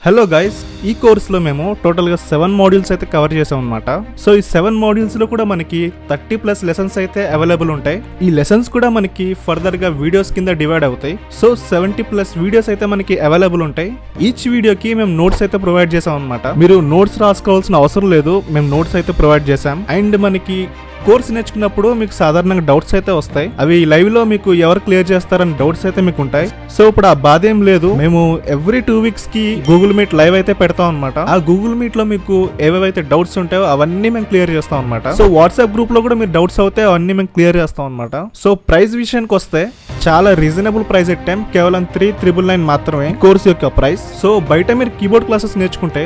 Hello guys, ఈ కోర్సులో మేము టోటల్గా 7 మాడ్యూల్స్ అయితే కవర్ చేసాం అనమాట. సో ఈ 7 మాడ్యూల్స్లో కూడా మనకి 30+ లెసన్స్ అయితే అవైలబుల్ ఉంటాయి. ఈ లెసన్స్ కూడా మనకి ఫర్దర్గా వీడియోస్ కింద డివైడ్ అవుతాయి. సో 70+ వీడియోస్ అయితే మనకి అవైలబుల్ ఉంటాయి. ఈచ్ వీడియోకి మేము నోట్స్ అయితే ప్రొవైడ్ చేసాం అనమాట. మీరు నోట్స్ రాసుకోవాల్సిన అవసరం లేదు, మేము నోట్స్ అయితే ప్రొవైడ్ చేసాం. అండ్ మనకి కోర్స్ నేర్చుకున్నప్పుడు మీకు సాధారణంగా డౌట్స్ అయితే వస్తాయి. అవి లైవ్ లో మీకు ఎవరు క్లియర్ చేస్తారని డౌట్స్ అయితే మీకు ఉంటాయి. సో ఇప్పుడు ఆ బాధ ఏం లేదు. మేము ఎవ్రీ 2 వీక్స్ కి గూగుల్ మీట్ లైవ్ అయితే పెడతాం అనమాట. ఆ గూగుల్ మీట్ లో మీకు ఏవేవైతే డౌట్స్ ఉంటాయో అవన్నీ మేము క్లియర్ చేస్తాం అనమాట. సో వాట్సాప్ గ్రూప్ లో కూడా మీరు డౌట్స్ అవుతే అవన్నీ మేము క్లియర్ చేస్తాం అనమాట. సో ప్రైస్ విషయానికి వస్తే చాలా రీజనబుల్ ప్రైస్ పెట్టాం. కేవలం 3,999 మాత్రమే కోర్స్ యొక్క ప్రైస్. సో బయట మీరు కీబోర్డ్ క్లాసెస్ నేర్చుకుంటే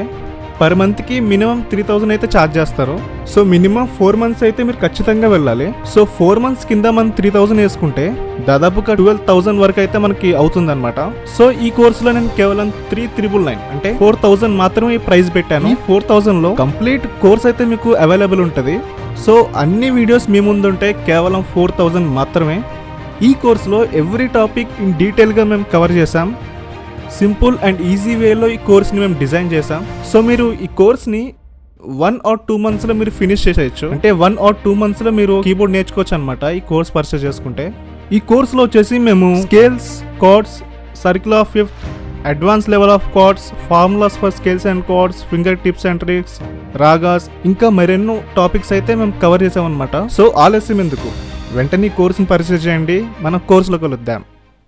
పర్ మంత్ కి మినిమం 3,000 అయితే ఛార్జ్ చేస్తారు. సో మినిమం 4 months అయితే మీరు ఖచ్చితంగా వెళ్ళాలి. సో 4 months కింద మనం 3,000 వేసుకుంటే దాదాపుగా 12,000 వరకు అయితే మనకి అవుతుంది అనమాట. సో ఈ కోర్సులో నేను కేవలం 3,999 అంటే 4,000 మాత్రమే ప్రైస్ పెట్టాను. ఈ 4,000 లో కంప్లీట్ కోర్స్ అయితే మీకు అవైలబుల్ ఉంటుంది. సో అన్ని వీడియోస్ మీ ముందు ఉంటాయి, కేవలం 4,000 మాత్రమే. ఈ కోర్సులో ఎవ్రీ టాపిక్ ఇన్ డీటెయిల్ గా మేము కవర్ చేసాం. సింపుల్ అండ్ ఈజీ వేలో ఈ కోర్స్ని మేము డిజైన్ చేసాం. సో మీరు ఈ కోర్స్ని 1 or 2 months లో మీరు ఫినిష్ చేసేయచ్చు. అంటే 1 or 2 months లో మీరు కీబోర్డ్ నేర్చుకోవచ్చు అనమాట ఈ కోర్స్ పర్చేస్ చేసుకుంటే. ఈ కోర్సులో వచ్చేసి మేము scales, cards, circle of fifth, advance level of cards, formulas for scales and cards, finger tips and tricks, ragas, ఇంకా మరెన్నో టాపిక్స్ అయితే మేము కవర్ చేసాం అనమాట. సో ఆలస్యం ఎందుకు, వెంటనే కోర్సుని పర్చేస్ చేయండి. మన కోర్సులో కలుద్దాం.